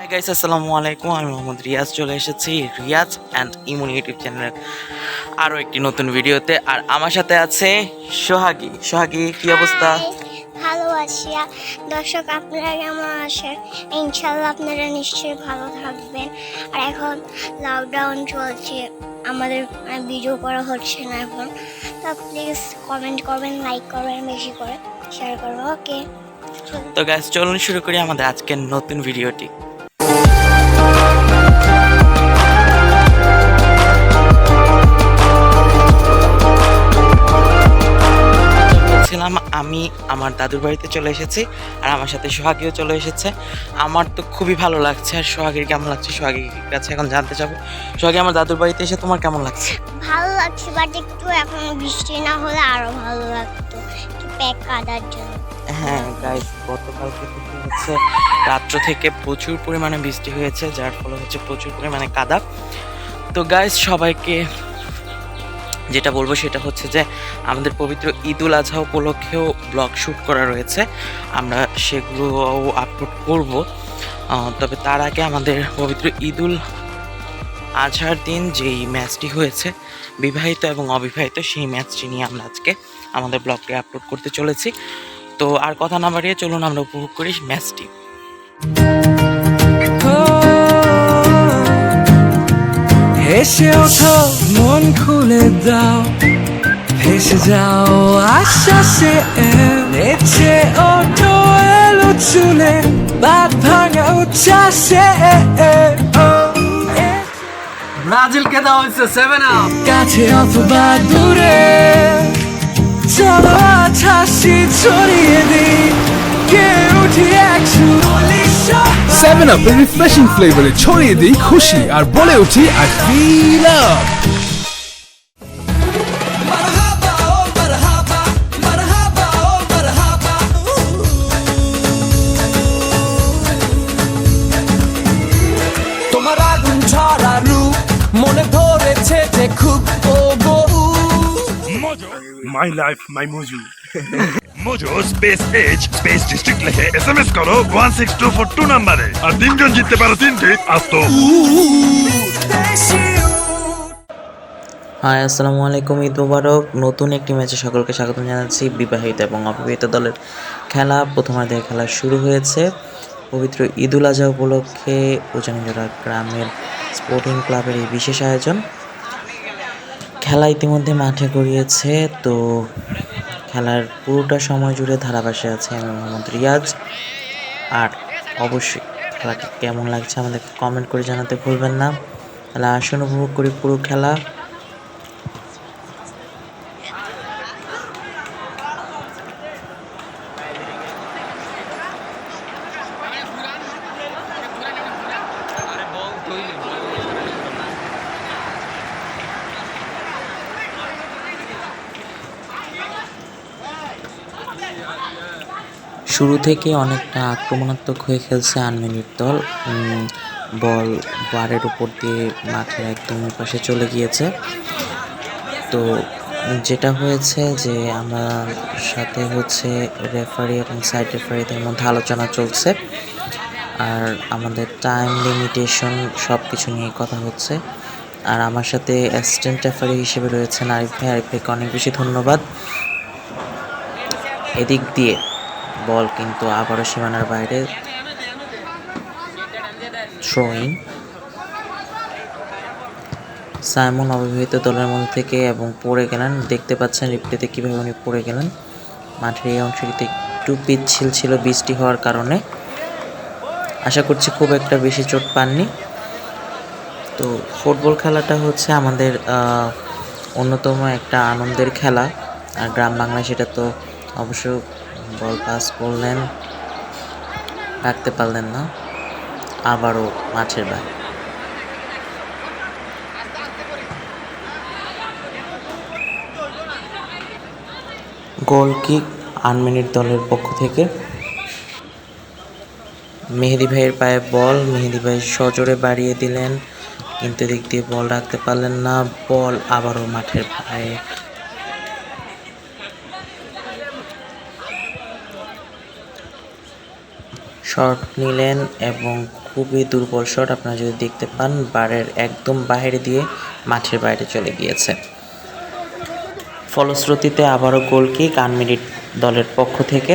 Hi guys, আসসালামু আলাইকুম। আমি মোহাম্মদ রিয়াজ চলে এসেছি রিয়াজ অ্যান্ড ইমন ইউটিউব চ্যানেলের আরও একটি নতুন ভিডিওতে। আর আমার সাথে আছে সোহাগী। সোহাগী, কি অবস্থা? ভালো আছি। দর্শক, আপনারা কেমন আছেন? ইনশাল্লাহ আপনারা নিশ্চয়ই ভালো থাকবেন। আর এখন লকডাউন চলছে, আমাদের ভিডিও করা হচ্ছে না এখন। তো প্লিজ কমেন্ট করবেন, লাইক করবেন, বেশি করে শেয়ার করবেন। ওকে, তো গাইস, চলুন শুরু করি আমাদের আজকের নতুন ভিডিওটি। আমি আমার দাদুর বাড়িতে চলে এসেছি, আর আমার সাথে সোহাগীও চলে এসেছে। আমার তো খুবই ভালো লাগছে। আর সোহাগীর কেমন লাগছে সোহাগীর কাছে এখন জানতে যাবো। সোহাগী, আমার দাদুর বাড়িতে এসে তোমার কেমন লাগছে? ভালো লাগছে, বাট একটু এখন বৃষ্টি না হলে আরো ভালো লাগতো, একটু প্যাক কাদার জন্য। হ্যাঁ গাইস, গতকালকে থেকে হচ্ছে রাত্র থেকে প্রচুর পরিমাণে বৃষ্টি হয়েছে, যার ফলে হচ্ছে প্রচুর পরিমাণে কাদা। তো গাইস, সবাইকে যেটা বলবো সেটা হচ্ছে যে আমাদের পবিত্র ঈদুল আজহা উপলক্ষেও ব্লগ শ্যুট করা রয়েছে, আমরা সেগুলো আপলোড করব। তবে তার আগে আমাদের পবিত্র ঈদুল আজহার দিন যেই ম্যাচটি হয়েছে বিবাহিত এবং অবিবাহিত, সেই ম্যাচটি নিয়ে আমরা আজকে আমাদের ব্লগটি আপলোড করতে চলেছি। তো আর কথা না বাড়িয়ে চলুন আমরা উপভোগ করি ম্যাচটি। হেসে ওঠো, মন খুলে দাও, ভেসে যাও আশ্বাসে। নেচে ওঠো এলো চুলে, বাদ ভাঙা উচ্ছ্বাসে। ব্রাজিলকে দেওয়া হয়েছে 7 আপ। কাছে অথবা দূরে চলো আজ হাসি ছড়িয়ে দিই, কে উঠি একশো 7 Up এর রিফ্রেশিং ফ্লেভারে ছড়িয়ে দিই খুশি আর বলে উঠি আই ফিল আপ। তোমার আগুন ছড়া রূপ মনে ধরেছে যে খুব My life, my Mojo. Mojo space H space district লিখে SMS করো 16242 নম্বরে আর তিনজন জিততে পারো তিনটে আস্তো। হাই, আসসালামু আলাইকুম, ঈদ মুবারক। নতুন একটি ম্যাচে সকলকে স্বাগত জানাচ্ছি। বিবাহিত এবং অবিবাহিত দলের খেলা, প্রথমার্ধের খেলা শুরু হয়েছে। পবিত্র ঈদুল আজহা উপলক্ষে উজানিজোড়া গ্রামের স্পোর্টিং ক্লাবের এই বিশেষ আয়োজন। খেলা ইতিমধ্যে মাঠে গড়িয়েছে। তো খেলার পুরোটা সময় জুড়ে ধারাভাষ্যে আছে আমি মোহাম্মদ রিয়াজ। আর অবশ্যই খেলাটি কেমন লাগছে আমাদেরকে কমেন্ট করে জানাতে ভুলবেন না। তাহলে আসুন উপভোগ করি পুরো খেলা। শুরু থেকে অনেকটা আক্রমণাত্মক হয়ে খেলছে আনমেনির দল। বল বারের উপর দিয়ে মাঠের একদম পাশে চলে গিয়েছে। তো যেটা হয়েছে যে আমার সাথে হচ্ছে রেফারি এবং সাইড রেফারিদের মধ্যে আলোচনা চলছে, আর আমাদের টাইম লিমিটেশন সব কিছু নিয়ে কথা হচ্ছে। আর আমার সাথে অ্যাসিস্ট্যান্ট রেফারি হিসেবে রয়েছেন আরিফ ভাই। আরিফ ভাইকে অনেক বেশি ধন্যবাদ। এদিক দিয়ে বল কিন্তু আবারও সীমানার বাইরে, থ্রোইং। সাইমন অবিবাহিত দলের মধ্যে থেকে এবং পড়ে গেলেন, দেখতে পাচ্ছেন রিপ্লেতে কীভাবে উনি পড়ে গেলেন। মাঠের এই অংশটিতে একটু পিচ্ছিল ছিল বৃষ্টি হওয়ার কারণে। আশা করছি খুব একটা বেশি চোট পাননি। তো ফুটবল খেলাটা হচ্ছে আমাদের অন্যতম একটা আনন্দের খেলা। আর গ্রাম বাংলায় সেটা তো অবশ্য বল পাস করলেন, রাখতে পারলেন না, আবারও মাঠের বাইরে। গোল কিক আনমেনির দলের পক্ষ থেকে। মেহেদি ভাইয়ের পায়ে বল, মেহেদি ভাই সজোরে বাড়িয়ে দিলেন, কিন্তু দিক দিয়ে বল রাখতে পারলেন না। বল আবারও মাঠের পায়ে। শট নিলেন এবং খুবই দুর্বল শট, আপনারা যদি দেখতে পান বারের একদম বাইরে দিয়ে মাঠের বাইরে চলে গিয়েছে। ফলশ্রুতিতে আবারও গোল কিক আনমেরিড দলের পক্ষ থেকে।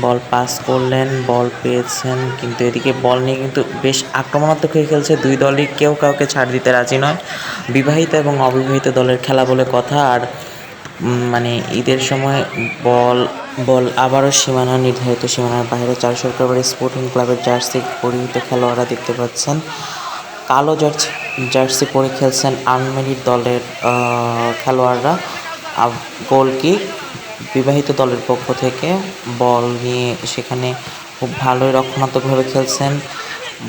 বল পাস করলেন, বল পেয়েছেন, কিন্তু এদিকে বল নিয়ে কিন্তু বেশ আক্রমণাত্মক হয়ে খেলছে দুই দলই, কেউ কাউকে ছাড় দিতে রাজি নয়। বিবাহিত এবং অবিবাহিত দলের খেলা বলে কথা। আর মানে ঈদের সময় বল আবারও সীমানা, নির্ধারিত সীমানার বাইরে। চার সরকারবাড়ি স্পোর্টিং ক্লাবের জার্সি পরিহিত খেলোয়াড়রা দেখতে পাচ্ছেন, কালো জার্সি পরে খেলছেন আনমেরিড দলের খেলোয়াড়রা। গোল কিক বিবাহিত দলের পক্ষ থেকে। বল নিয়ে সেখানে খুব ভালোই রক্ষণাত্মকভাবে খেলছেন,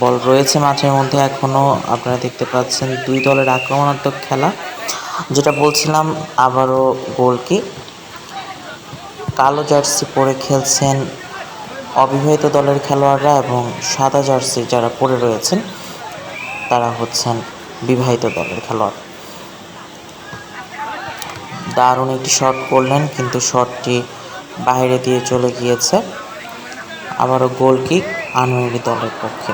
বল রয়েছে মাঠের মধ্যে এখনও, আপনারা দেখতে পাচ্ছেন দুই দলের আক্রমণাত্মক খেলা। যেটা বলছিলাম, আবারও গোল কিক। কালো জার্সি পরে খেলছেন অবিবাহিত দলের খেলোয়াড়রা এবং সাদা জার্সি যারা পরে রয়েছেন তারা হচ্ছেন বিবাহিত দলের খেলোয়াড়। দারুণ একটি শট করলেন, কিন্তু শটটি বাইরে দিয়ে চলে গিয়েছে। আবারও গোল কিক আনমেরি দলের পক্ষে।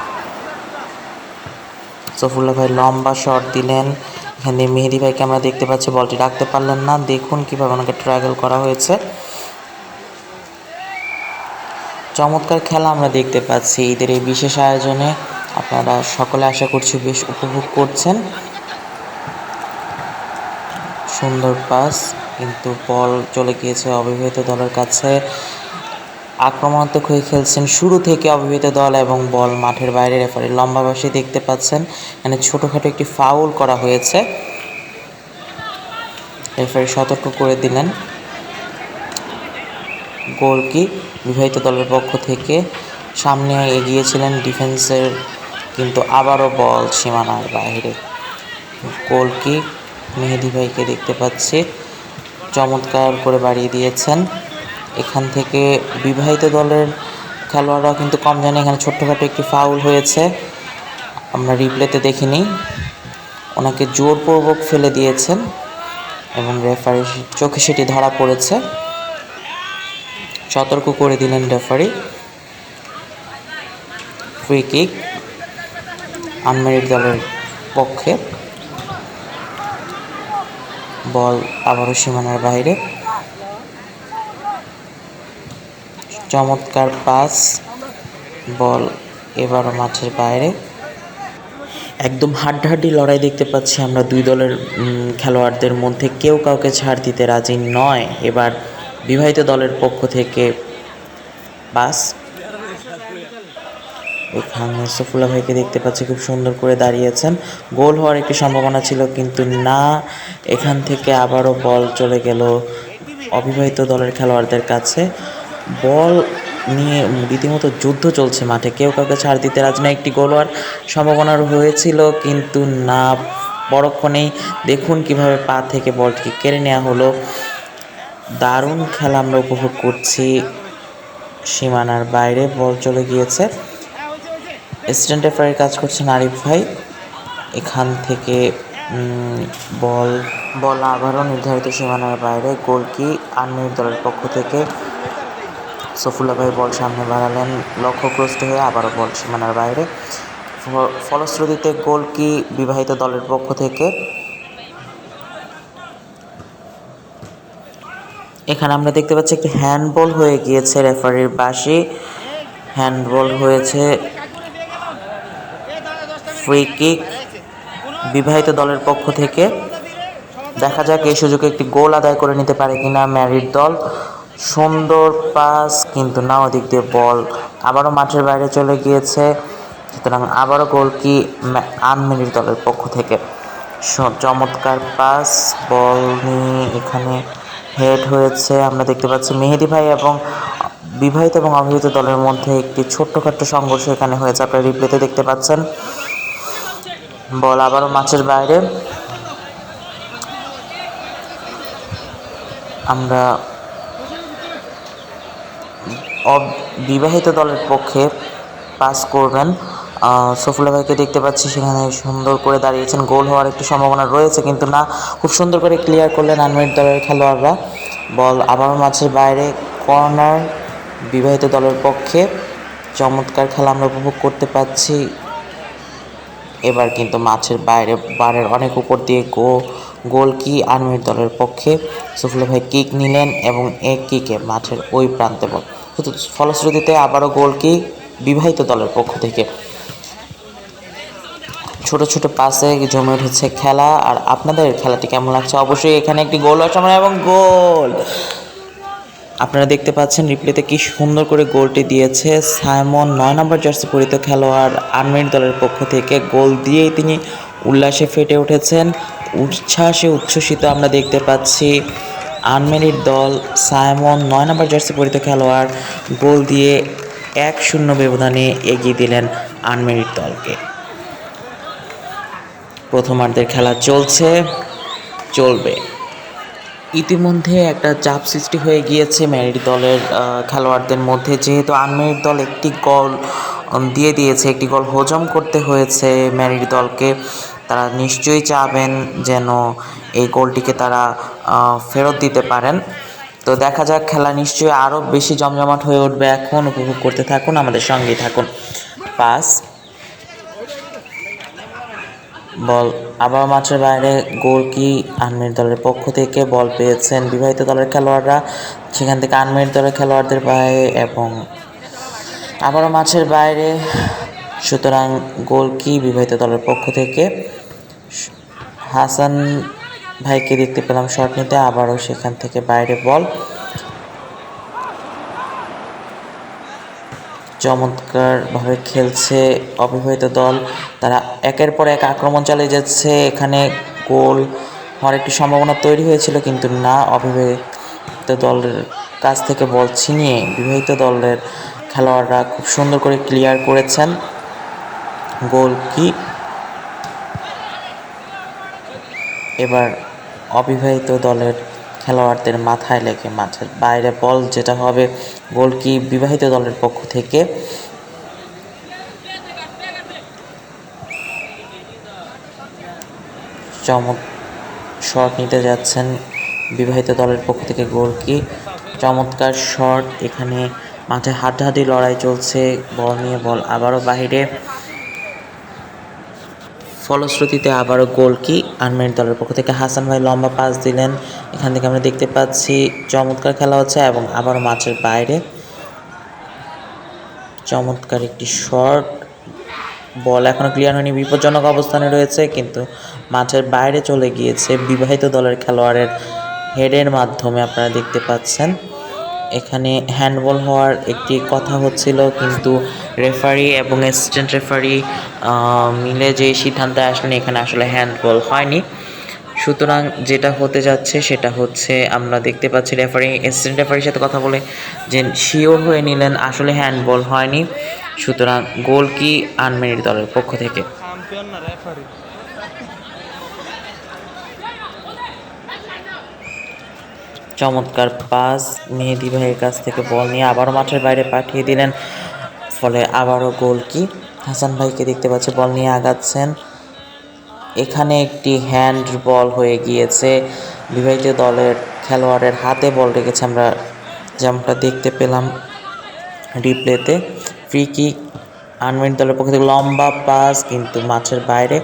সফুল্লাহ ভাই লম্বা শট দিলেন, এখানে মেহেদি ভাইকে আমরা দেখতে পাচ্ছি বলটি রাখতে পারলেন না। দেখুন কীভাবে ওনাকে ট্র্যাগল করা হয়েছে। চমৎকার খেলা আমরা দেখতে পাচ্ছি ঈদের এই বিশেষ আয়োজনে। আপনারা সকলে আশা করছি বেশ উপভোগ করছেন। সুন্দর পাস, কিন্তু বল চলে গিয়েছে অবিবাহিত দলের কাছে। আক্রমণাত্মক হয়ে খেলছেন শুরু থেকে অবিবাহিত দল এবং বল মাঠের বাইরে। রেফারি লম্বা বাসে দেখতে পাচ্ছেন, এখানে ছোটোখাটো একটি ফাউল করা হয়েছে, রেফারি সতর্ক করে দিলেন। গোল কিক বিবাহিত দলের পক্ষ থেকে। সামনে এগিয়েছিলেন ডিফেন্সের, কিন্তু আবারও বল সীমানার বাইরে। গোল কিক মেহেদি ভাইকে দেখতে পাচ্ছি, চমৎকার করে বাড়িয়ে দিয়েছেন। এখান থেকে বিবাহিত দলের খেলোয়াড়রাও কিন্তু কম জানে, এখানে ছোট্টখাটো একটি ফাউল হয়েছে, আমরা রিপ্লেতে দেখিনি। ওনাকে জোরপূর্বক ফেলে দিয়েছেন এবং রেফারির চোখে সেটি ধরা পড়েছে, সতর্ক করে দিলেন রেফারি। ফ্রি কিক আনমেরিড দলের পক্ষে। বল আবারও সীমানার বাইরে। চমৎকার পাস, বল এবারও মাঠের বাইরে। একদম হাড্ডাহাড্ডি লড়াই দেখতে পাচ্ছি আমরা দুই দলের খেলোয়াড়দের মধ্যে, কেউ কাউকে ছাড় দিতে রাজি নয়। এবার বিবাহিত দলের পক্ষ থেকে পাস। এখানে সফুল্লাহ ভাইকে দেখতে পাচ্ছি খুব সুন্দর করে দাঁড়িয়েছেন, গোল হওয়ার একটি সম্ভাবনা ছিল কিন্তু না। এখান থেকে আবারও বল চলে গেল অবিবাহিত দলের খেলোয়াড়দের কাছে। বল নিয়ে রীতিমতো যুদ্ধ চলছে মাঠে, কেউ কাউকে ছাড় দিতে রাজি না। একটি গোল হওয়ার সম্ভাবনা হয়েছিল কিন্তু না, পরক্ষণেই দেখুন কিভাবে পা থেকে বলটিকে কেড়ে নেওয়া হলো। দারুণ খেলা আমরা উপভোগ করছি। সীমানার বাইরে বল চলে গিয়েছে। অ্যাসিস্ট্যান্ট রেফারির কাজ করছেন আরিফ ভাই। এখান থেকে বল আবারও নির্ধারিত সীমানার বাইরে। গোল কি আনমেরিড দলের পক্ষ থেকে। সফুল্লাহ ভাই বল সামনে বাড়ালেন, লক্ষ্যগ্রস্ত হয়ে আবারও বল সীমানার বাইরে। ফলশ্রুতিতে গোল কি বিবাহিত দলের পক্ষ থেকে। এখানে আমরা দেখতে পাচ্ছি একটি হ্যান্ডবল হয়ে গিয়েছে, রেফারির বাঁশি হ্যান্ডবল হয়েছে। ফ্রি কিক বিবাহিত দলের পক্ষ থেকে। দেখা যাক এই সুযোগে একটি গোল আদায় করে নিতে পারে কিনা ম্যারিড দল। সুন্দর পাস, কিন্তু না, ওদিক দিয়ে বল আবারও মাঠের বাইরে চলে গিয়েছে। সুতরাং আবারও গোল কি আনমেরিড দলের পক্ষ থেকে। চমৎকার পাস, বল নিয়ে এখানে হেড হয়েছে। আমরা দেখতে পাচ্ছি মেহেদি ভাই এবং বিবাহিত এবং অবিবাহিত দলের মধ্যে একটি ছোট্টখাট্ট সংঘর্ষ এখানে হয়েছে, আপনারা রিপ্লেতে দেখতে পাচ্ছেন। বল আবারও মাঠের বাইরে। আমরা বিবাহিত দলের পক্ষে পাস করবেন সফুল্লাহ ভাইকে দেখতে পাচ্ছি, সেখানে সুন্দর করে দাঁড়িয়েছেন। গোল হওয়ার একটি সম্ভাবনা রয়েছে কিন্তু না, খুব সুন্দর করে ক্লিয়ার করলেন আনমেরিড দলের খেলোয়াড়রা। বল আবারও মাঠের বাইরে, কর্নার বিবাহিত দলের পক্ষে। চমৎকার খেলা আমরা উপভোগ করতে পাচ্ছি। এবার কিন্তু মাঠের বাইরে বারের অনেক উপর দিয়ে গোল কি আর্মির দলের পক্ষে সুফলে ভাই কিক নিলেন এবং এক কিকে মাঠের ওই প্রান্তে বল, কিন্তু ফলশ্রুতিতে আবারও গোল কি বিবাহিত দলের পক্ষ থেকে। ছোট ছোট পাসে জমে উঠেছে খেলা। আর আপনাদের খেলাটি কেমন লাগছে অবশ্যই এখানে একটি গোল সামনে এবং গোল আপনারা দেখতে পাচ্ছেন রিপ্লেতে কি সুন্দর করে গোলটি দিয়েছে সাইমন 9 নম্বর জার্সি পরিহিত খেলোয়াড় আর্মির দলের পক্ষ থেকে। গোল দিয়েই তিনি উল্লাসে ফেটে উঠেছেন, উচ্ছ্বাসে উচ্ছ্বসিত আমরা দেখতে পাচ্ছি আর্মেনির দল। সাইমন 9 নম্বর জার্সি পরিহিত খেলোয়াড় গোল দিয়ে 1-0 ব্যবধানে এগিয়ে দিলেন আর্মেনির দলকে। প্রথমার্ধের খেলা চলবে। ইতিমধ্যে একটা চাপ সৃষ্টি হয়ে গিয়েছে ম্যারিড দলের খেলোয়াড়দের মধ্যে, যেহেতু আনমেরিড দল একটি গোল দিয়ে দিয়েছে, একটি গোল হজম করতে হয়েছে ম্যারিড দলকে। তারা নিশ্চয়ই চাবেন যেন এই গোলটিকে তারা ফেরত দিতে পারেন। তো দেখা যাক, খেলা নিশ্চয়ই আরও বেশি জমজমাট হয়ে উঠবে। এখন উপভোগ করতে থাকুন, আমাদের সঙ্গেই থাকুন। পাস, বল আবার মাঠের বাইরে, গোল কি আনমেরিড দলের পক্ষ থেকে বল পেয়েছেন বিবাহিত দলের খেলোয়াড়রা, সেখান থেকে আনমেরিড দলের খেলোয়াড়দের বাইরে এবং আবারও মাঠের বাইরে। সুতরাং গোল কি বিবাহিত দলের পক্ষ থেকে। হাসান ভাইকে দেখতে পেলাম শট নিতে, আবারও সেখান থেকে বাইরে বল। চমৎকারভাবে খেলছে অবিবাহিত দল, তারা একের পর এক আক্রমণ চালিয়ে যাচ্ছে। এখানে গোল হওয়ার একটি সম্ভাবনা তৈরি হয়েছিল, কিন্তু না, অবিবাহিত দলের কাছ থেকে বল ছিনিয়ে বিবাহিত দলের খেলোয়াড়রা খুব সুন্দর করে ক্লিয়ার করেছেন। গোল কি এবার অবিবাহিত দলের খেলোয়াড়দের মাথায় লেগে মাঠের বাইরে বল, যেটা হবে গোল কি বিবাহিত দলের পক্ষ থেকে। শট নিতে যাচ্ছেন বিবাহিত দলের পক্ষ থেকে গোল কি। চমৎকার শট, এখানে মাঠে হাড্ডাহাড্ডি লড়াই চলছে, বল নিয়ে বল আবারও বাহিরে। ফলশ্রুতিতে আবারও গোল কি আনমেরিড দলের পক্ষ থেকে। হাসান ভাই লম্বা পাস দিলেন, এখান থেকে আমরা দেখতে পাচ্ছি চমৎকার খেলা হচ্ছে এবং আবারও মাঠের বাইরে চমৎকার একটি শট। বল এখনও ক্লিয়ার হয়নি, বিপজ্জনক অবস্থানে রয়েছে, কিন্তু মাঠের বাইরে চলে গিয়েছে বিবাহিত দলের খেলোয়াড়ের হেডের মাধ্যমে। আপনারা দেখতে পাচ্ছেন এখানে হ্যান্ডবল হওয়ার একটি কথা হচ্ছিল, কিন্তু রেফারি এবং অ্যাসিস্ট্যান্ট রেফারি মিলে যে সিদ্ধান্তে আসলেন, এখানে আসলে হ্যান্ডবল হয়নি। সুতরাং যেটা হতে যাচ্ছে সেটা হচ্ছে, আমরা দেখতে পাচ্ছি রেফারি অ্যাসিস্ট্যান্ট রেফারির সাথে কথা বলে যে শিওর হয়ে নিলেন আসলে হ্যান্ডবল হয়নি। সুতরাং গোল কি আনমেরিড দলের পক্ষ থেকে। চমৎকার পাস, মেহেদি ভাইয়ের কাছ থেকে বল নিয়ে আবারও মাঠের বাইরে পাঠিয়ে দিলেন, ফলে আবারও গোল কি। হাসান ভাইকে দেখতে পাচ্ছি বল নিয়ে আগাচ্ছেন, এখানে একটি হ্যান্ড বল হয়ে গিয়েছে, বিবাহিত দলের খেলোয়াড়ের হাতে বল রেখেছে, আমরা যেমনটা দেখতে পেলাম রিপ্লেতে। ফ্রি কিক আনমেরিড দলের পক্ষ থেকে, লম্বা পাস কিন্তু মাঠের বাইরে,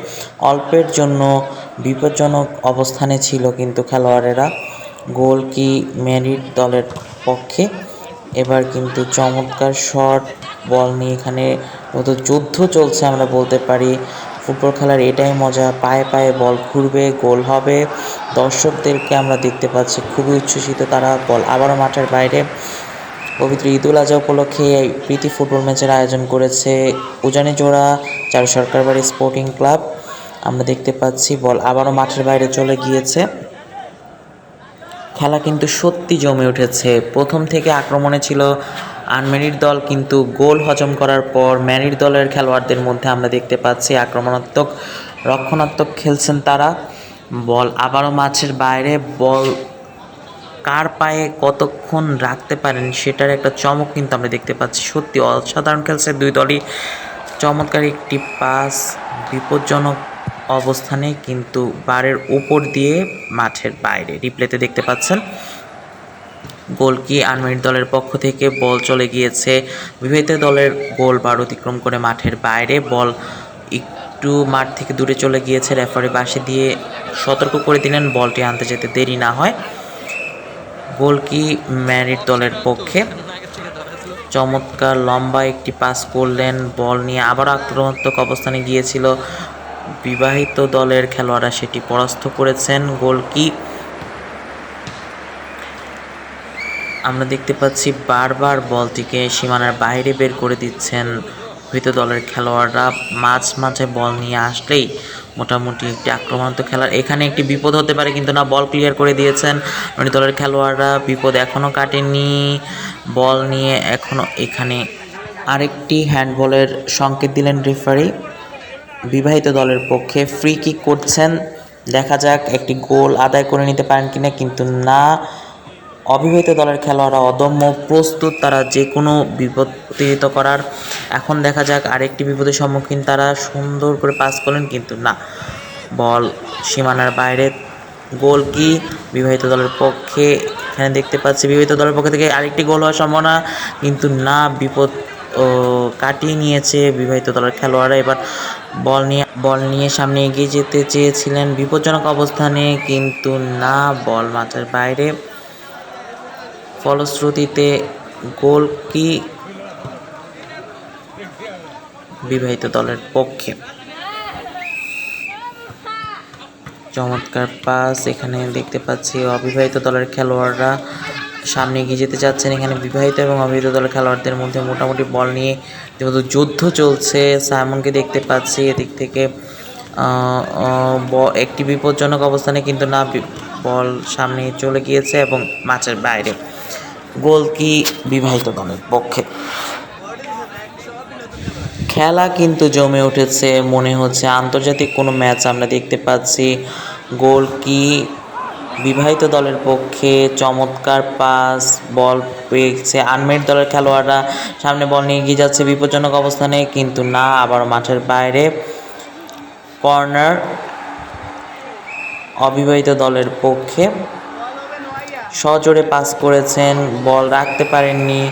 অল্পের জন্য বিপজ্জনক অবস্থানে ছিল কিন্তু খেলোয়াড়েরা। গোল কি মেরিড দলের পক্ষে। এবার কিন্তু চমৎকার শট, বল নিয়ে এখানে মতো যুদ্ধ চলছে আমরা বলতে পারি। ফুটবল খেলার এটাই মজা, পায়ে পায়ে বল ঘুরবে, গোল হবে। দর্শকদেরকে আমরা দেখতে পাচ্ছি খুবই উচ্ছ্বসিত তারা। বল আবারও মাঠের বাইরে। পবিত্র ঈদুল আজহা উপলক্ষে এই প্রীতি ফুটবল ম্যাচের আয়োজন করেছে উজানি জোড়া চারু সরকারবাড়ি স্পোর্টিং ক্লাব। আমরা দেখতে পাচ্ছি বল আবারও মাঠের বাইরে চলে গিয়েছে। খেলা কিন্তু সত্যি জমে উঠেছে। প্রথম থেকে আক্রমণে ছিল আনমেরিড দল, কিন্তু গোল হজম করার পর ম্যারিড দলের খেলোয়াড়দের মধ্যে আমরা দেখতে পাচ্ছি আক্রমণাত্মক রক্ষণাত্মক খেলছেন তারা। বল আবারও মাঠের বাইরে, বল কার পায়ে কতক্ষণ রাখতে পারেন সেটার একটা চমক কিন্তু আমরা দেখতে পাচ্ছি। সত্যি অসাধারণ খেলছে দুই দলই। চমৎকার একটি পাস, বিপজ্জনক অবস্থানে কিন্তু বারের উপর দিয়ে মাঠের বাইরে, রিপ্লেতে দেখতে পাচ্ছেন। গোলকি আনমেরিড দলের পক্ষ থেকে বল চলে গিয়েছে বিবাহিত দলের গোল বার অতিক্রম করে মাঠের বাইরে। বল একটু মাঠ থেকে দূরে চলে গিয়েছে, রেফারি বাঁশি দিয়ে সতর্ক করে দিলেন বলটি আনতে যেতে দেরি না হয়। গোলকি ম্যারিড দলের পক্ষে চমৎকার লম্বা একটি পাস করলেন, বল নিয়ে আবার আক্রমণাত্মক অবস্থানে গিয়েছিল বিবাহিত দলের খেলোয়াড়রা, সেটি পরাস্ত করেছেন গোলকি। আমরা দেখতে পাচ্ছি বারবার বলটিকে সীমানার বাইরে বের করে দিচ্ছেন বিবাহিত দলের খেলোয়াড়রা। মাঝে বল নিয়ে আসলেই মোটামুটি একটি আক্রমণাত্মক খেলার এখানে একটি বিপদ হতে পারে, কিন্তু না, বল ক্লিয়ার করে দিয়েছেন বিবাহিত দলের খেলোয়াড়রা। বিপদ এখনও কাটেনি, বল নিয়ে এখনও এখানে আরেকটি হ্যান্ডবলের সংকেত দিলেন রেফারি। বিবাহিত দলের পক্ষে ফ্রি কিক করছেন, দেখা যাক একটি গোল আদায় করে নিতে পারেন কিনা, কিন্তু না, অবিবাহিত দলের খেলোয়াড়রা অদম্য প্রস্তুত তারা যে কোনো বিপদ প্রতিহত করার। এখন দেখা যাক আরেকটি বিপদের সম্মুখীন তারা, সুন্দর করে পাস করলেন, কিন্তু না, বল সীমানার বাইরে। গোল কি বিবাহিত দলের পক্ষে, এখানে দেখতে পাচ্ছি বিবাহিত দলের পক্ষ থেকে আরেকটি গোল হওয়ার সম্ভাবনা, কিন্তু না, বিপদ কাটিয়ে নিয়েছে বিবাহিত দলের খেলোয়াড়রা। এবার বল নিয়ে সামনে এগিয়ে যেতে চেয়েছিলেন বিপজ্জনক অবস্থানে, কিন্তু না, বল মাঠের বাইরে। ফলশ্রুতিতে গোল কি বিবাহিত দলের পক্ষে। চমৎকার পাস, এখানে দেখতে পাচ্ছি অবিবাহিত দলের খেলোয়াড়রা সামনে এগিয়ে যেতে চাচ্ছেন। এখানে বিবাহিত এবং অবিবাহিত দলের খেলোয়াড়দের মধ্যে মোটামুটি বল নিয়ে রীতিমতো যুদ্ধ চলছে। সাইমনকে দেখতে পাচ্ছি এদিক থেকে একটি বিপজ্জনক অবস্থানে, কিন্তু না, বল সামনে চলে গিয়েছে এবং মাঠের বাইরে। গোল কি বিবাহিত দলের পক্ষে। খেলা কিন্তু জমে উঠেছে, মনে হচ্ছে আন্তর্জাতিক কোনো ম্যাচ আমরা দেখতে পাচ্ছি। গোল কি বিবাহিত দলের পক্ষে, চমৎকার পাস, বল পেয়েছে আনমেরিড দলের খেলোয়াড়রা, সামনে বল নিয়ে এগিয়ে যাচ্ছে বিপজ্জনক অবস্থানে, কিন্তু না, আবার মাঠের বাইরে। কর্নার অবিবাহিত দলের পক্ষে, সজোরে পাস করেছেন, বল রাখতে পারেননি,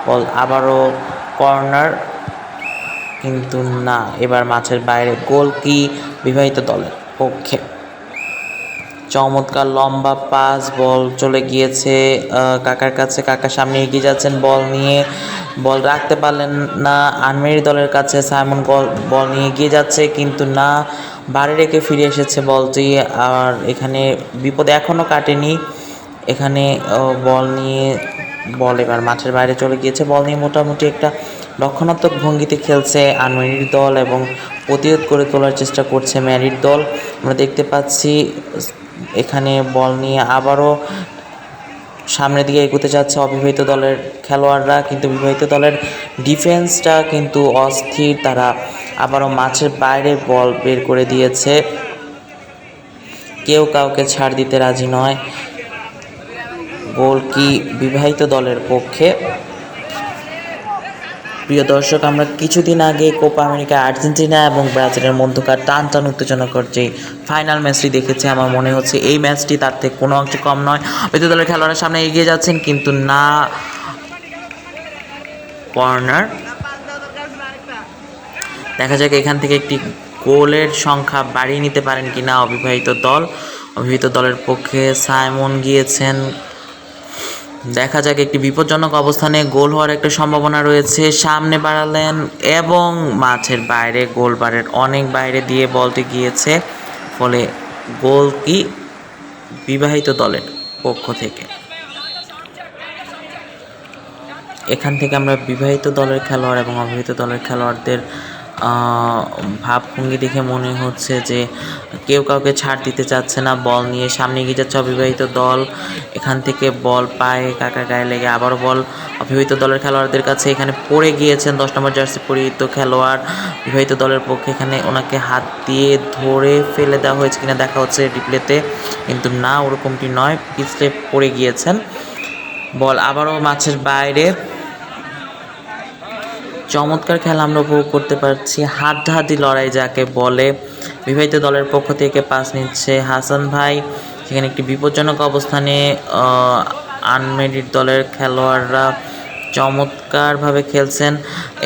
বল আবারও কর্নার, কিন্তু না, এবার মাঠের বাইরে। গোল কি বিবাহিত দলের পক্ষে। চমৎকার লম্বা পাস, বল চলে গিয়েছে কাকার কাছে, কাকার সামনে এগিয়ে যাচ্ছেন বল নিয়ে, বল রাখতে পারলেন না আনমেরি দলের কাছে। সাইমন বল নিয়ে এগিয়ে যাচ্ছে, কিন্তু না, বাড়ি রেখে ফিরে এসেছে বলটি। আর এখানে বিপদ এখনও কাটেনি, এখানে বল এবার মাঠের বাইরে চলে গিয়েছে। বল নিয়ে মোটামুটি একটা রক্ষণাত্মক ভঙ্গিতে খেলছে আনমেরিড দল এবং প্রতিরোধ করে তোলার চেষ্টা করছে ম্যারিড দল। আমরা দেখতে পাচ্ছি এখানে বল নিয়ে আবারও সামনের দিকে এগোতে যাচ্ছে অবিবাহিত দলের খেলোয়াড়রা, কিন্তু বিবাহিত দলের ডিফেন্সটা কিন্তু অস্থির, তারা আবারও মাঠের বাইরে বল বের করে দিয়েছে। কেউ কাউকে ছাড় দিতে রাজি নয়। গোল কি বিবাহিত দলের পক্ষে। প্রিয় দর্শক, আমরা কিছুদিন আগে কোপা আমেরিকা আর্জেন্টিনা এবং ব্রাজিলের মধ্যকার টান উত্তেজনাকর যে ফাইনাল ম্যাচটি দেখেছি। আমার মনে হচ্ছে এই ম্যাচটি তার থেকে কোনো অংশে কম নয়। বিবাহিত দলের খেলোয়াড়রা সামনে এগিয়ে যাচ্ছেন, কিন্তু না, কর্নার। দেখা যাক এখান থেকে একটি গোলের সংখ্যা বাড়িয়ে নিতে পারেন কিনা অবিবাহিত দল। অবিবাহিত দলের পক্ষে সাইমন গিয়েছেন, দেখা যাক একটি বিপজ্জনক অবস্থানে গোল হওয়ার একটা সম্ভাবনা রয়েছে। সামনে বাড়ালেন এবং মাঠের বাইরে, গোল বারের অনেক বাইরে দিয়ে বলটি গিয়েছে, ফলে গোল কি বিবাহিত দলের পক্ষ থেকে। এখান থেকে আমরা বিবাহিত দলের খেলোয়াড় এবং অবিবাহিত দলের খেলোয়াড়দের ভাবভঙ্গি দেখে মনে হচ্ছে যে কেউ কাউকে ছাড় দিতে চাচ্ছে না। বল নিয়ে সামনে এগিয়ে যাচ্ছে অবিবাহিত দল, এখান থেকে বল পায় কাকার গায়ে লেগে আবারও বল অবিবাহিত দলের খেলোয়াড়দের কাছে। এখানে পড়ে গিয়েছেন 10 নম্বর জার্সি পরিহিত খেলোয়াড় বিবাহিত দলের পক্ষে। এখানে ওনাকে হাত দিয়ে ধরে ফেলে দেওয়া হয়েছে কিনা দেখা হচ্ছে রিপ্লেতে, কিন্তু না, ওরকমটি নয়, পিছলে পড়ে গিয়েছেন। বল আবারও মাঠের বাইরে। চমৎকার খেলা আমরা উপভোগ করতে পারছি, হাড্ডাহাড্ডি লড়াই যাকে বলে। বিবাহিত দলের পক্ষ থেকে পাস নিচ্ছে হাসান ভাই, সেখানে একটি বিপজ্জনক অবস্থানে আনমেরিড দলের খেলোয়াড়রা চমৎকারভাবে খেলছেন।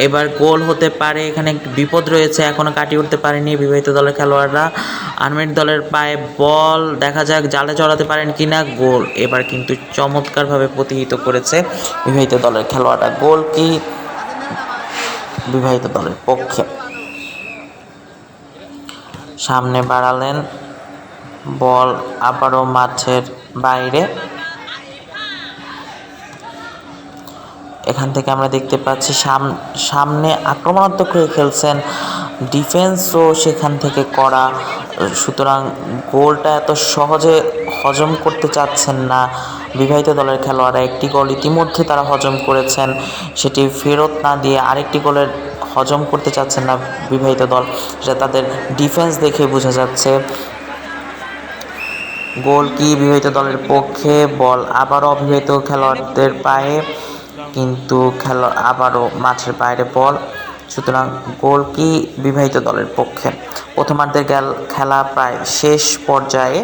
এবার গোল হতে পারে, এখানে একটু বিপদ রয়েছে, এখনো কাটিয়ে উঠতে পারেনি বিবাহিত দলের খেলোয়াড়রা। আনমেরিড দলের পায়ে বল, দেখা যাক জালে চড়াতে পারেন কিনা। গোল এবার কিন্তু চমৎকারভাবে প্রতিহিত করেছে বিবাহিত দলের খেলোয়াড়রা। গোল কি বিবাহিত দলের পক্ষে। সামনে বাড়ালেন, বল আবারও মাঠের বাইরে। এখান থেকে আমরা দেখতে পাচ্ছি সামনে আক্রমণাত্মক হয়ে খেলছেন, ডিফেন্সও সেখান থেকে করা, সুতরাং গোলটা এত সহজে হজম করতে চাচ্ছেন না বিবাহিত দলের খেলোয়াড়রা। একটি গোল ইতিমধ্যে তারা হজম করেছেন, সেটি ফেরত না দিয়ে আরেকটি গোলের হজম করতে চাচ্ছেন না বিবাহিত দল, সেটা তাদের ডিফেন্স দেখে বোঝা যাচ্ছে। গোল কি বিবাহিত দলের পক্ষে। বল আবারও অবিবাহিত খেলোয়াড়দের পায়ে, কিন্তু আবারও মাঠের বাইরে বল, সুতরাং গোল কি বিবাহিত দলের পক্ষে। প্রথমার্ধের খেলা প্রায় শেষ পর্যায়ে।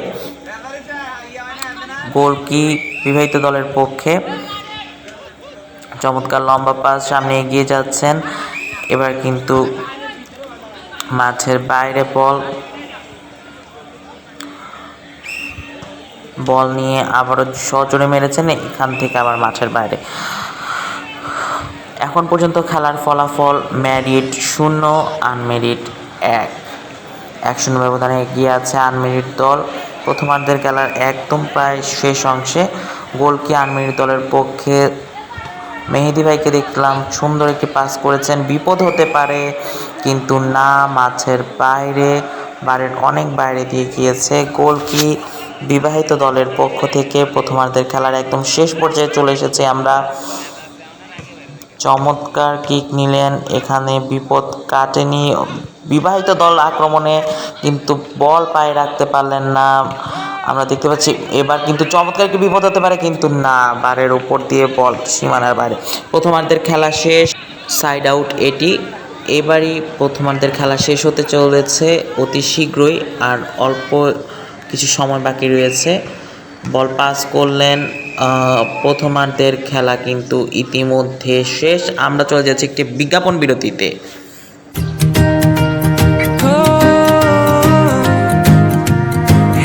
গোল কি বিবাহিত দলের পক্ষে। চমৎকার লম্বা পাস, সামনে এগিয়ে যাচ্ছেন। এবার কিন্তু মাঠের বাইরে বল নিয়ে আবারও সজোরে মেরেছেন, এখান থেকে আবার মাঠের বাইরে। এখন পর্যন্ত খেলার ফলাফল ম্যারিড 0, আনমেরিড 1-0 ব্যবধানে এগিয়ে আছে আনমেরিড দল। প্রথমার্ধের খেলার একদম প্রায় শেষ অংশে। গোল কি আনমেরিড দলের পক্ষে। মেহেদি ভাইকে দেখলাম সুন্দর একটি পাস করেছেন, বিপদ হতে পারে, কিন্তু না, মাঠের বাইরে, বারের অনেক বাইরে দিয়ে গিয়েছে। গোল কি বিবাহিত দলের পক্ষ থেকে। প্রথমার্ধের খেলার একদম শেষ পর্যায়ে চলে এসেছে আমরা। চমৎকার কিক নিলেন, এখানে বিপদ কাটেনি বিবাহিত দল আক্রমণে, কিন্তু বল পায়ে রাখতে পারলেন না। আমরা দেখতে পাচ্ছি এবার কিন্তু চমৎকার কি বিপদ হতে পারে, কিন্তু না, বারের উপর দিয়ে বল সীমানার বাইরে। প্রথমার্ধের খেলা শেষ, সাইড আউট এটি। এবারই প্রথমার্ধের খেলা শেষ হতে চলেছে অতি শীঘ্রই, আর অল্প কিছু সময় বাকি রয়েছে। বল পাস করলেন, প্রথমার্ধের খেলা কিন্তু ইতিমধ্যে শেষ। আমরা চলে যাচ্ছি একটি বিজ্ঞাপন বিরতিতে।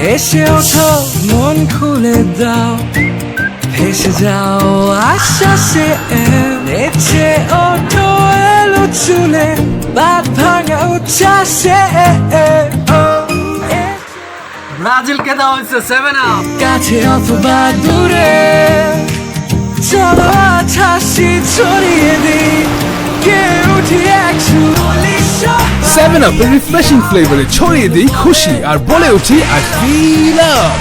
হেসে ওঠো, মন খুলে দাও, ভেসে যাও আশ্বাসে, নেচে ওঠো এলো চুলে, বাদ ভাঙা উচ্ছ্বাসে। ব্রাজিলকে দেওয়া হয়েছে 7 আপ। কাছে অথবা দূরে, চলো আজ হাসি ছড়িয়ে দিই, কে উঠি একশো। 7 Up এর রিফ্রেশিং ফ্লেভারে ছড়িয়ে দিই খুশি আর বলে উঠি I feel up।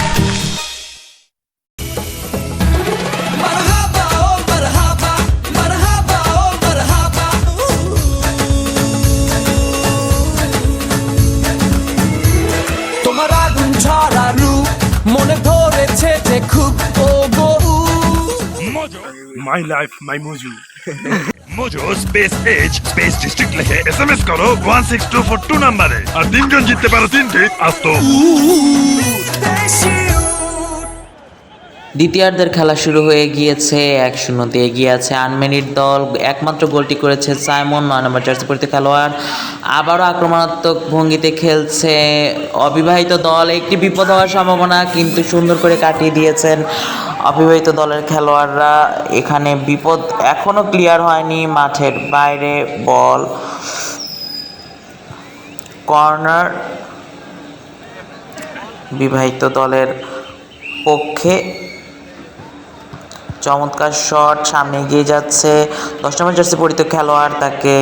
তোমার আগুন ঝরা রূপ মনে ধরেছে যে খুব, ও গো। Mojo, my life, my Mojo. Mojo space H space district লিখে SMS করো 16242 নম্বরে, আর তিনজন জিততে পারো 3টি আস্ত। দ্বিতীয়ার্ধের খেলা শুরু হয়ে গিয়েছে, 1-0 এগিয়ে আছে আনমেরিড দল। একমাত্র গোলটি করেছে সাইমন, 9 নম্বর জার্সি পরিহিত খেলোয়াড়। আবারও আক্রমণাত্মক ভঙ্গিতে খেলছে অবিবাহিত দল। একটি বিপদ হওয়ার সম্ভাবনা, কিন্তু সুন্দর করে কাটিয়ে দিয়েছেন অবিবাহিত দলের খেলোয়াড়রা। এখানে বিপদ এখনো ক্লিয়ার হয়নি, মাঠের বাইরে বল, কর্নার বিবাহিত দলের পক্ষে। চমৎকার শট, সামনে এগিয়ে যাচ্ছে 10 নম্বর জার্সি পরিহিত খেলোয়াড়, তাকে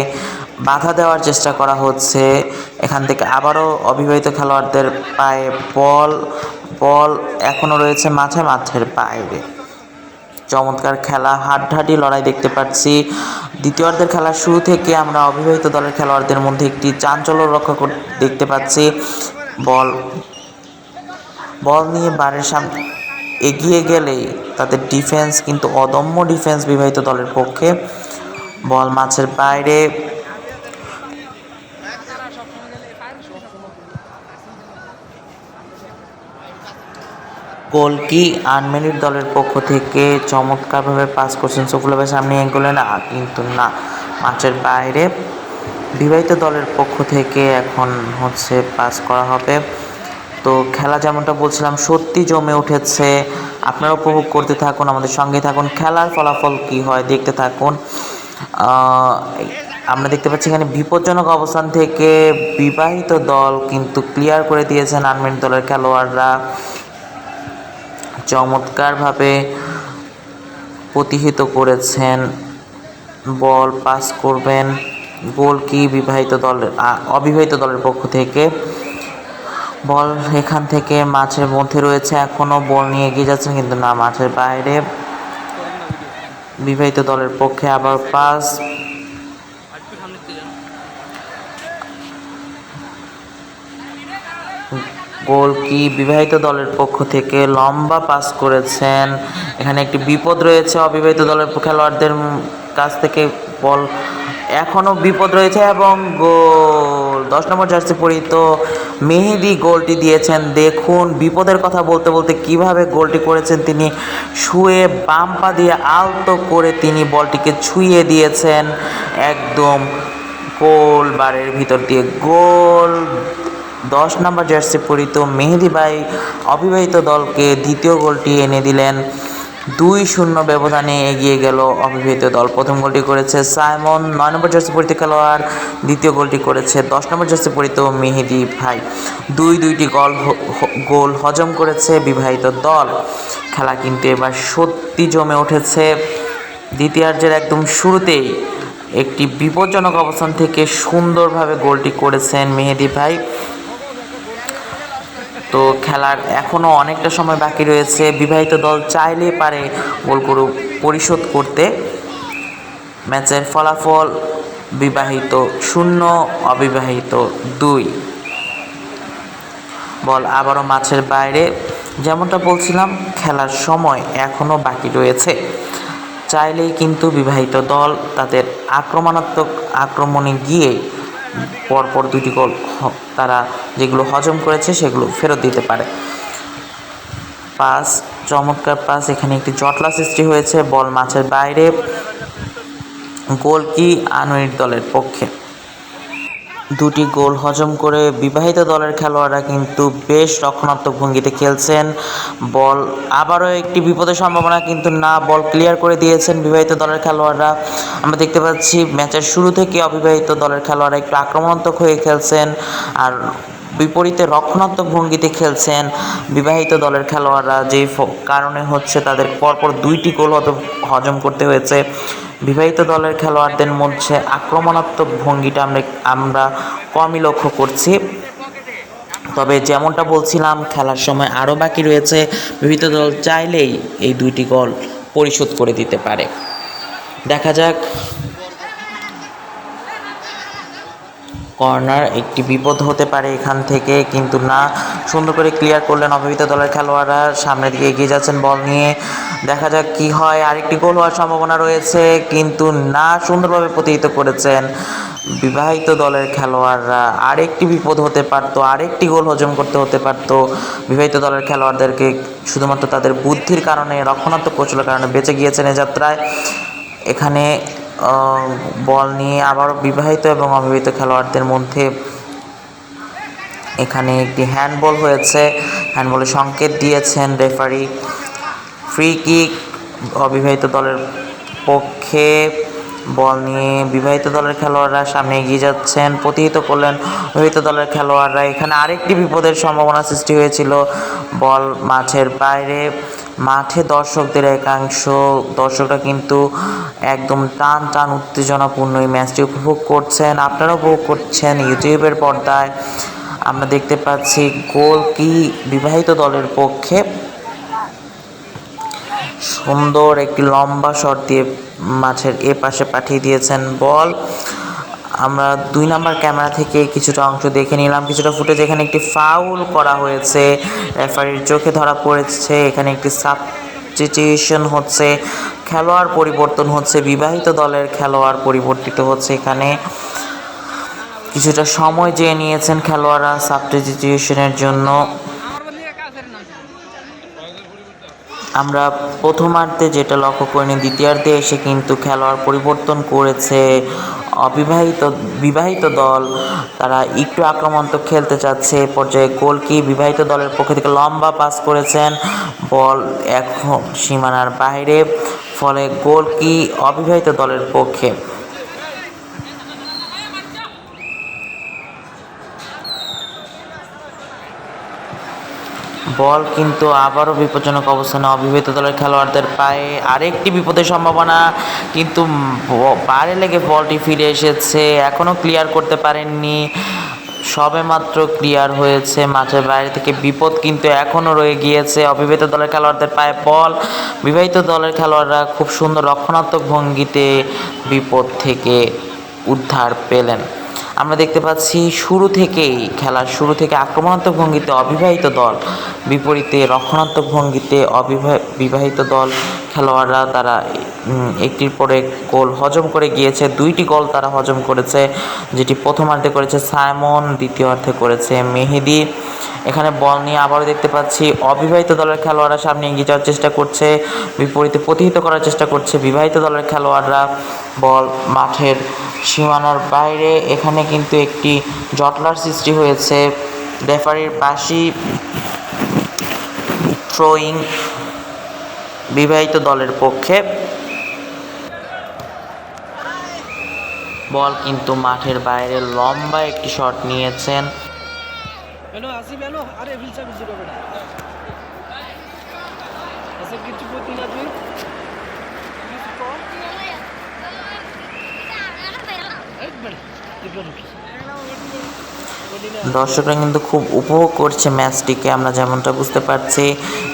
বাধা দেওয়ার চেষ্টা করা হচ্ছে। এখান থেকে আবারও অবিবাহিত খেলোয়াড়দের পায়ে বল এখনও রয়েছে মাঠের বাইরে। চমৎকার খেলা, হাড্ডাহাড্ডি লড়াই দেখতে পাচ্ছি। দ্বিতীয়ার্ধের খেলার শুরু থেকে আমরা অবিবাহিত দলের খেলোয়াড়দের মধ্যে একটি চাঞ্চল্য দেখতে পাচ্ছি। বল নিয়ে বারের সামনে এগিয়ে গেলেই তাদের ডিফেন্স কিন্তু অদম্য ডিফেন্স বিবাহিত দলের পক্ষে। বল মাঠের বাইরে, গোলকি আনমেরিড দলের পক্ষ থেকে চমৎকারভাবে পাস করছেন সফুল্লাভাই, সামনে এগোলেন কিন্তু না, মাঠের বাইরে। বিবাহিত দলের পক্ষ থেকে এখন হচ্ছে পাস করা হবে। তো খেলা যেমনটা বলছিলাম সত্যি জমে উঠেছে, আপনারা উপভোগ করতে থাকুন, আমাদের সঙ্গে থাকুন, খেলার ফলাফল কি হয় দেখতে থাকুন। আমরা দেখতে পাচ্ছি এখানে বিপজ্জনক অবস্থান থেকে বিবাহিত দল কিন্তু ক্লিয়ার করে দিয়েছেন আনমেরিড দলের খেলোয়াড়রা, চমৎকারভাবে প্রতিহিত করেছেন। বল পাস করবেন গোল কি অবিবাহিত দলের পক্ষ থেকে। বল এখান থেকে মাঠের মধ্যে রয়েছে, এখনও বল নিয়ে এগিয়ে যাচ্ছেন কিন্তু না, মাঠের বাইরে। বিবাহিত দলের পক্ষে আবার পাস, গোল কি বিবাহিত দলের পক্ষ থেকে লম্বা পাস করেছেন। এখানে একটি বিপদ রয়েছে অবিবাহিত দলের খেলোয়াড়দের কাছ থেকে, বল এখনও বিপদ রয়েছে এবং গোল। 10 নম্বর জার্সি পরিহিত মেহেদি গোলটি দিয়েছেন। দেখুন বিপদের কথা বলতে বলতে কিভাবে গোলটি করেছেন তিনি, শুয়ে বাম পা দিয়ে আলতো করে তিনি বলটিকে ছুঁয়ে দিয়েছেন একদম গোল বারের ভিতর দিয়ে। গোল। 10 নম্বর জার্সি পরিহিত মেহেদি ভাই অবিবাহিত দলকে দ্বিতীয় গোলটি এনে দিলেন। 2-0 ব্যবধানে এগিয়ে গেল অবিবাহিত দল। প্রথম গোলটি করেছে সাইমন, 9 নম্বর জার্সি পরিহিত খেলোয়াড়। দ্বিতীয় গোলটি করেছে 10 নম্বর জার্সি পরিহিত মেহেদি ভাই। দুইটি গোল হজম করেছে বিবাহিত দল। খেলা কিন্তু এবার সত্যি জমে উঠেছে। দ্বিতীয়ার্ধের একদম শুরুতেই একটি বিপজ্জনক অবস্থান থেকে সুন্দরভাবে গোলটি করেছেন মেহেদি ভাই। তো খেলার এখনও অনেকটা সময় বাকি রয়েছে, বিবাহিত দল চাইলেই পারে গোল পরিশোধ করতে। ম্যাচের ফলাফল বিবাহিত 0, অবিবাহিত 2। বল আবারও মাঠের বাইরে। যেমনটা বলছিলাম খেলার সময় এখনও বাকি রয়েছে, চাইলেই কিন্তু বিবাহিত দল তাদের আক্রমণে গিয়ে পরপর 2টি গোল তারা যেগুলো হজম করেছে সেগুলো ফেরত দিতে পারে। পাস, চমৎকার পাস, এখানে একটি জটলা সৃষ্টি হয়েছে, বল মাঠের বাইরে। গোল কি আনমেরিড দলের পক্ষে। 2টি গোল হজম করে বিবাহিত দলের খেলোয়াড়রা কিন্তু বেশ রক্ষণাত্মক ভঙ্গিতে খেলছেন। বল আবারও একটি বিপদের সম্ভাবনা কিন্তু না, বল ক্লিয়ার করে দিয়েছেন বিবাহিত দলের খেলোয়াড়রা। আমরা দেখতে পাচ্ছি ম্যাচের শুরু থেকে অবিবাহিত দলের খেলোয়াড়রা একটু আক্রমণাত্মক হয়ে খেলছেন আর বিপরীতে রক্ষণাত্মক ভঙ্গিতে খেলছেন বিবাহিত দলের খেলোয়াড়রা, যেই কারণে হচ্ছে তাদের পরপর 2টি গোল হজম করতে হয়েছে। বিবাহিত দলের খেলোয়াড়দের মধ্যে আক্রমণাত্মক ভঙ্গিটা আমরা কমই লক্ষ্য করছি। তবে যেমনটা বলছিলাম খেলার সময় আরও বাকি রয়েছে, বিবাহিত দল চাইলেই এই 2টি গোল পরিশোধ করে দিতে পারে। দেখা যাক। কর্নার, একটি বিপদ হতে পারে এখান থেকে কিন্তু না, সুন্দর করে ক্লিয়ার করলেন অবিবাহিত দলের খেলোয়াড়রা, সামনের দিকে এগিয়ে যাচ্ছেন বল নিয়ে। দেখা যাক কি হয়, আরেকটি গোল হওয়ার সম্ভাবনা রয়েছে কিন্তু না, সুন্দরভাবে প্রতিহিত করেছেন বিবাহিত দলের খেলোয়াড়রা। আরেকটি বিপদ হতে পারতো, আরেকটি গোল হজম করতে হতে পারতো বিবাহিত দলের খেলোয়াড়দেরকে, শুধুমাত্র তাদের বুদ্ধির কারণে, রক্ষণাত্মক কৌশলের কারণে বেঁচে গিয়েছেন এ যাত্রায়। এখানে বল নিয়ে আবারও বিবাহিত এবং অবিবাহিত খেলোয়াড়দের মধ্যে এখানে একটি হ্যান্ডবল হয়েছে, হ্যান্ডবলের সংকেত দিয়েছেন রেফারি। ফ্রি কিক অবিবাহিত দলের পক্ষে। বল নিয়ে বিবাহিত দলের খেলোয়াড়রা সামনে এগিয়ে যাচ্ছেন, প্রতিহিত করলেন অবিবাহিত দলের খেলোয়াড়রা। এখানে আরেকটি বিপদের সম্ভাবনা সৃষ্টি হয়েছিল, বল মাঠের বাইরে। মাঠে দর্শকদের একাংশ, দর্শকরা কিন্তু একদম টান উত্তেজনাপূর্ণ এই ম্যাচটি উপভোগ করছেন, আপনারাও উপভোগ করছেন ইউটিউবের পর্দায়। আমরা দেখতে পাচ্ছি গোল কি বিবাহিত দলের পক্ষে। সুন্দর একটি লম্বা শট দিয়ে মাঠের এ পাশে পাঠিয়ে দিয়েছেন বল। আমরা 2 নম্বর ক্যামেরা থেকে কিছুটা অংশ দেখে নিলাম, কিছুটা ফুটেজ। এখানে একটি ফাউল করা হয়েছে, রেফারির চোখে ধরা পড়েছে। এখানে একটি সাবস্টিটিউশন হচ্ছে, খেলোয়াড় পরিবর্তন হচ্ছে, বিবাহিত দলের খেলোয়াড় পরিবর্তিত হচ্ছে। এখানে কিছুটা সময় চেয়ে নিয়েছেন খেলোয়াড়রা সাবস্টিটিউশনের জন্য। আমরা প্রথমার্ধে যেটা লক্ষ্য করিনি, দ্বিতীয়ার্ধে এসে কিন্তু খেলোয়াড় পরিবর্তন করেছে বিবাহিত দল। তারা একটু আক্রমণাত্মক খেলতে চাচ্ছে। এ পর্যায়ে গোলকি বিবাহিত দলের পক্ষ থেকে লম্বা পাস করেছেন, বল এখন সীমানার বাইরে, ফলে গোলকি অবিবাহিত দলের পক্ষে। বল কিন্তু আবারও বিপজ্জনক অবস্থানে অবিবাহিত দলের খেলোয়াড়দের পায়ে, আরেকটি বিপদের সম্ভাবনা, কিন্তু পায়ে লেগে বলটি ফিরে এসেছে, এখনও ক্লিয়ার করতে পারেননি, সবেমাত্র ক্লিয়ার হয়েছে মাঠের বাইরে থেকে। বিপদ কিন্তু এখনও রয়ে গিয়েছে অবিবাহিত দলের খেলোয়াড়দের পায়ে বল। বিবাহিত দলের খেলোয়াড়রা খুব সুন্দর রক্ষণাত্মক ভঙ্গিতে বিপদ থেকে উদ্ধার পেলেন। আমরা দেখতে পাচ্ছি খেলার শুরু থেকে আক্রমণাত্মক ভঙ্গিতে অবিবাহিত দল, বিপরীতে রক্ষণাত্মক ভঙ্গিতে বিবাহিত দল খেলোয়াড়রা তারা একটির পরে গোল হজম করে গিয়েছে। 2টি গোল তারা হজম করেছে, যেটি প্রথমার্ধে করেছে সাইমন, দ্বিতীয়ার্ধে করেছে মেহেদি। এখানে বল নিয়ে আবারও দেখতে পাচ্ছি অবিবাহিত দলের খেলোয়াড়রা সামনে এগিয়ে যাওয়ার চেষ্টা করছে, বিপরীতে প্রতিহত করার চেষ্টা করছে বিবাহিত দলের খেলোয়াড়রা। বল মাঠের সীমানার বাইরে, এখানে কিন্তু একটি জটলার সৃষ্টি হয়েছে। রেফারির বাঁশি, থ্রোয়িং বিবাহিত দলের পক্ষে। বল কিন্তু মাঠের বাইরে, লম্বা একটি শট নিয়েছেন। দর্শকরা কিন্তু খুব উপভোগ করছে ম্যাচটিকে, আমরা যেমনটা বুঝতে পারছি।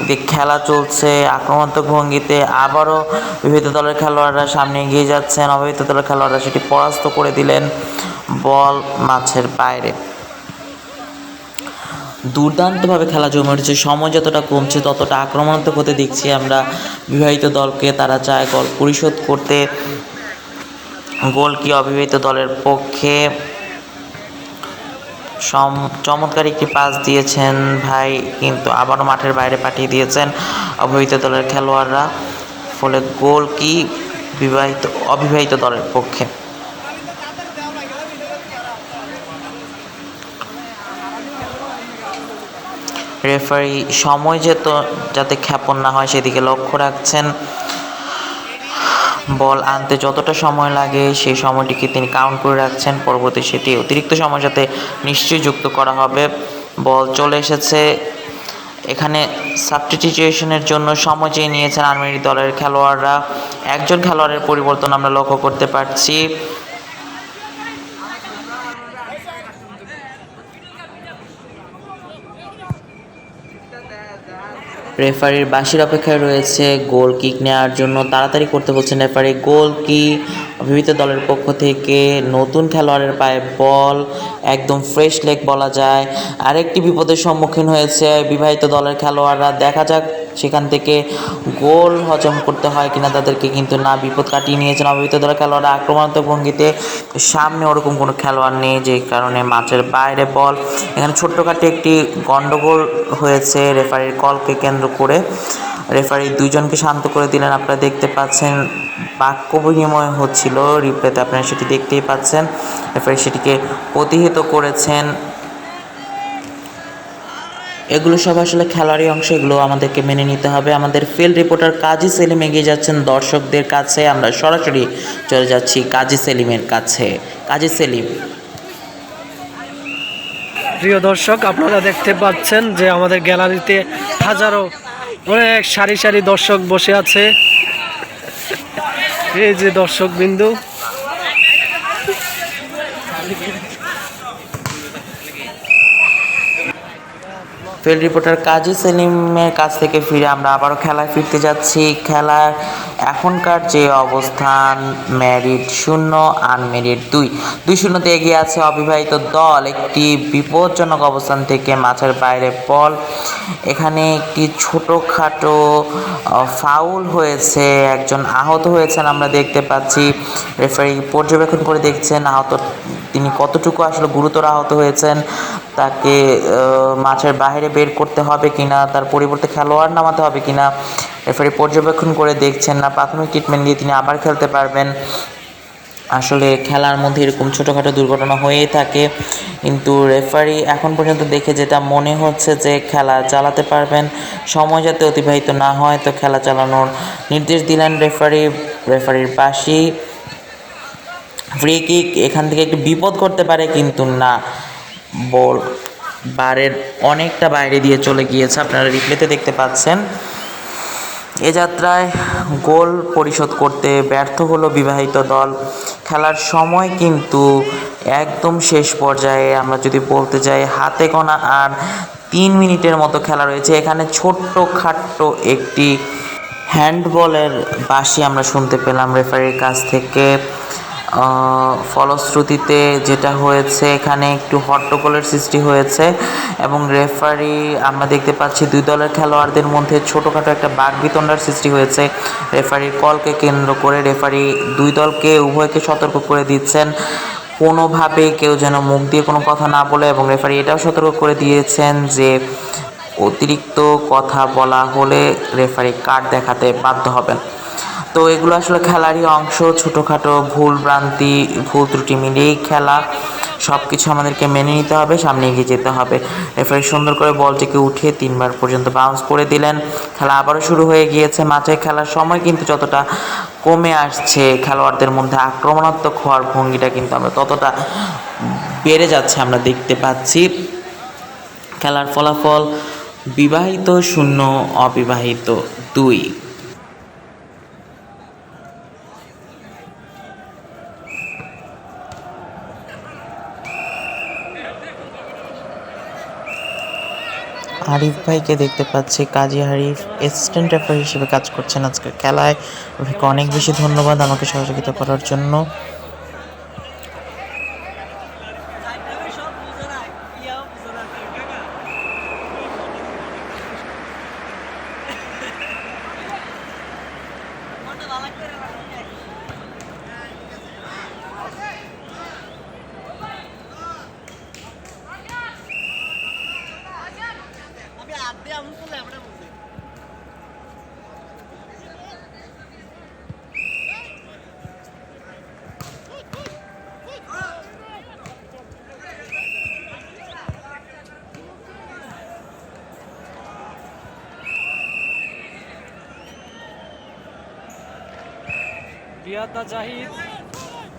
যে খেলা চলছে আক্রমণাত্মক ভঙ্গিতে, আবারও বিবাহিত দলের খেলোয়াড়রা সামনে এগিয়ে যাচ্ছেন, অবিবাহিত দলের খেলোয়াড়রা সেটি পরাস্ত করে দিলেন। বল মাঠের বাইরে। দুর্দান্তভাবে খেলা জমে উঠেছে, সময় যতটা কমছে ততটা আক্রমণাত্মক হতে দেখছি আমরা বিবাহিত দলকে। তারা চায় গোল পরিশোধ করতে। গোল কি অবিবাহিত দলের পক্ষে, চমৎকার একটি পাস দিয়েছেন ভাই, কিন্তু আবারও মাঠের বাইরে পাঠিয়ে দিয়েছেন অবিবাহিত দলের খেলোয়াড়রা, ফলে গোল কি অবিবাহিত দলের পক্ষে। রেফারি সময় যাতে ক্ষেপণ না হয় সেদিকে লক্ষ্য রাখছেন। বল আনতে যতটা সময় লাগে সেই সময়টিকে তিনি কাউন্ট করে রাখছেন, পরবর্তী সেটি অতিরিক্ত সময়ের সাথে নিশ্চয়ই যুক্ত করা হবে। বল চলে এসেছে, এখানে সাবস্টিটিউশনের জন্য সময় চেয়ে নিয়েছেন আর্মেনি দলের খেলোয়াড়রা। একজন খেলোয়াড়ের পরিবর্তন আমরা লক্ষ্য করতে পারছি। রেফারির বাঁশির অপেক্ষায় রয়েছে গোল কিক নেওয়ার জন্য, তাড়াতাড়ি করতে বলছেন রেফারি। গোল কি বিবাহিত দলের পক্ষ থেকে, নতুন খেলোয়াড়ের পায়ে বল, একদম ফ্রেশ লেগ বলা যায়। আরেকটি বিপদের সম্মুখীন হয়েছে বিবাহিত দলের খেলোয়াড়রা, দেখা যাক সেখান থেকে গোল হজম করতে হয় কিনা তাদেরকে, কিন্তু না, বিপদ কাটিয়ে নিয়েছেন অবিবাহিত দলের খেলোয়াড়রা আক্রমণাত্মক ভঙ্গিতে। সামনে ওরকম কোনো খেলোয়াড় নেই, যে কারণে মাঠের বাইরে বল। এখানে ছোট্টখাটো একটি গন্ডগোল হয়েছে রেফারির কলকে কেন্দ্র করে। রেফারি দুইজনকে শান্ত করে দিলেন, আপনারা দেখতে পাচ্ছেন বাক্য বিনিময় হচ্ছিল, রিপ্লেতে আপনারা সেটি দেখতেই পাচ্ছেন। রেফারি সেটিকে প্রতিহত করেছেন। এগুলো সব আসলে খেলোয়াড়ি অংশ, এগুলো আমাদেরকে মেনে নিতে হবে। আমাদের ফিল্ড রিপোর্টার কাজী সেলিম এগিয়ে যাচ্ছেন দর্শকদের কাছে, আমরা সরাসরি চলে যাচ্ছি কাজী সেলিমের কাছে। কাজী সেলিম। প্রিয় দর্শক, আপনারা দেখতে পাচ্ছেন যে আমাদের গ্যালারিতে হাজারো অনেক সারি সারি দর্শক বসে আছে। এই যে দর্শক বিন্দু, ফিল্ড রিপোর্টার কাজী সেলিমের কাছ থেকে ফিরে আমরা আবারও খেলায় ফিরতে যাচ্ছি। খেলার এখনকার যে অবস্থান, ম্যারিড 0 আনম্যারিড 2-0 এগিয়ে আছে অবিবাহিত দল। একটি বিপজ্জনক অবস্থান থেকে মাঠের বাইরে বল, এখানে একটি ছোটোখাটো ফাউল হয়েছে, একজন আহত হয়েছেন আমরা দেখতে পাচ্ছি। রেফারি পর্যবেক্ষণ করে দেখছেন তিনি কতটুকু আসলে গুরুতর আহত হয়েছেন। তাকে মাঠের বাইরে বের করতে হবে কিনা, তার পরিবর্তে খেলোয়াড় নামাতে হবে কিনা রেফারি পর্যবেক্ষণ করে দেখছেন, না প্রাথমিক ট্রিটমেন্ট দিয়ে তিনি আবার খেলতে পারবেন। আসলে খেলার মধ্যে এরকম ছোটোখাটো দুর্ঘটনা হয়েই থাকে, কিন্তু রেফারি এখন পর্যন্ত দেখে যেটা মনে হচ্ছে যে খেলা চালাতে পারবেন, সময় যাতে অতিবাহিত না হয় তো খেলা চালানোর নির্দেশ দিলেন রেফারির বাঁশি। ফ্রি কিক, এখান থেকে একটু বিপদ করতে পারে, কিন্তু না, বল বারের অনেকটা বাইরে দিয়ে চলে গিয়েছে, আপনারা রিপ্লেতে দেখতে পাচ্ছেন। এ যাত্রায় গোল পরিশোধ করতে ব্যর্থ হলো বিবাহিত দল। খেলার সময় কিন্তু একদম শেষ পর্যায়ে, আমরা যদি বলতে যাই হাতে গোনা আর 3 মিনিটের মতো খেলা রয়েছে। এখানে ছোট্ট খাট্ট একটি হ্যান্ডবলের বাঁশি আমরা শুনতে পেলাম রেফারির কাছ থেকে। ফলশ্রুতিতে যেটা হয়েছে, এখানে একটু হট্টগোলের সৃষ্টি হয়েছে এবং রেফারি, আমরা দেখতে পাচ্ছি দুই দলের খেলোয়াড়দের মধ্যে ছোটোখাটো একটা বাকবিতণ্ডার সৃষ্টি হয়েছে রেফারির কলকে কেন্দ্র করে। রেফারি দুই দলকে উভয়কে সতর্ক করে দিচ্ছেন কোনোভাবে কেউ যেন মুখ দিয়ে কোনো কথা না বলে, এবং রেফারি এটাও সতর্ক করে দিয়েছেন যে অতিরিক্ত কথা বলা হলে রেফারি কার্ড দেখাতে বাধ্য হবেন। তো এগুলো আসলে খেলারই অংশ, ছোটোখাটো ভুল ভ্রান্তি, ভুল ত্রুটি মিলিয়েই খেলা, সব কিছু আমাদেরকে মেনে নিতে হবে, সামনে এগিয়ে যেতে হবে। রেফারি সুন্দর করে বলটিকে উঠিয়ে 3 বার পর্যন্ত বাউন্স করে দিলেন। খেলা আবারও শুরু হয়ে গিয়েছে। মাঠে খেলার সময় কিন্তু যতটা কমে আসছে, খেলোয়াড়দের মধ্যে আক্রমণাত্মক হওয়ার ভঙ্গিটা কিন্তু আমরা ততটা বেড়ে যাচ্ছে, আমরা দেখতে পাচ্ছি। খেলার ফলাফল বিবাহিত 0, অবিবাহিত 2। আরিফ ভাইকে দেখতে পাচ্ছি, কাজী আরিফ অ্যাসিস্ট্যান্ট রেফারি হিসেবে কাজ করছেন আজকের খেলায়। ওকে অনেক বেশি ধন্যবাদ আমাকে সহযোগিতা করার জন্য।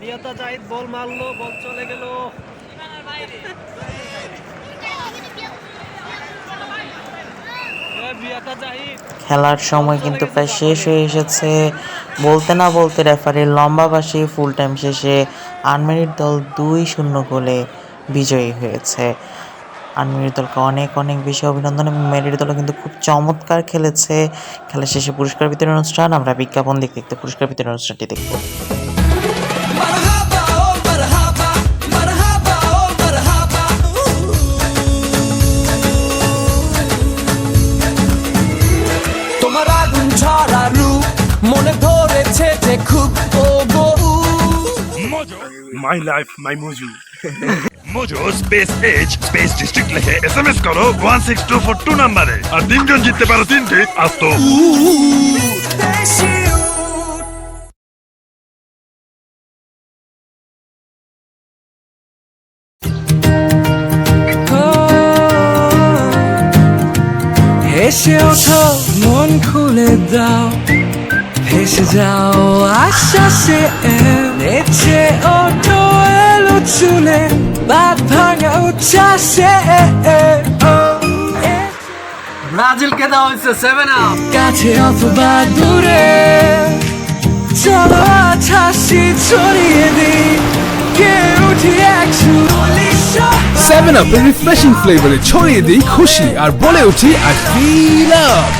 রিয়াতা জাহিদ বল মারলো, বল চলে গেল। খেলার সময় কিন্তু প্রায় শেষ হয়ে এসেছে, বলতে না বলতে রেফারির লম্বা বাঁশি। ফুল টাইম শেষে আনমেরির দল 2-0 গোলে বিজয়ী হয়েছে। আনমেরির দলকে অনেক অনেক বেশি অভিনন্দন, এবং মেরির দলও কিন্তু খুব চমৎকার খেলেছে। খেলা শেষে পুরস্কার বিতরণ অনুষ্ঠান, আমরা বিজ্ঞাপন দেখতে দেখতে পুরস্কার বিতরণ অনুষ্ঠানটি দেখব। মারহাবা ও মারহাবা, মারহাবা ও মারহাবা। তোমার আগুন ঝরা রূপ মনে ধরেছে যে খুব, ও গো Mojo, my life, my Mojo. Mojo space H space district লিখে SMS করো 16242 নম্বরে, আর 3 জন জিততে পারো 3টি আস্তো। দেশি হেসে ওঠো, মন খুলে দাও, হেসে যাও আশ্বাসে, নেচে ওঠো এলো চুলে, বাদ ভাঙা উচ্ছ্বাসে। ব্রাজিলকে দেওয়া হয়েছে 7 আপ। কাছে অথবা দূরে চলো আজ হাসি ছড়িয়ে দিই, কে উঠি এক সুরে। 7 Up এর রিফ্রেশিং ফ্লেভারে ছড়িয়ে দিই খুশি আর বলে উঠি I feel up।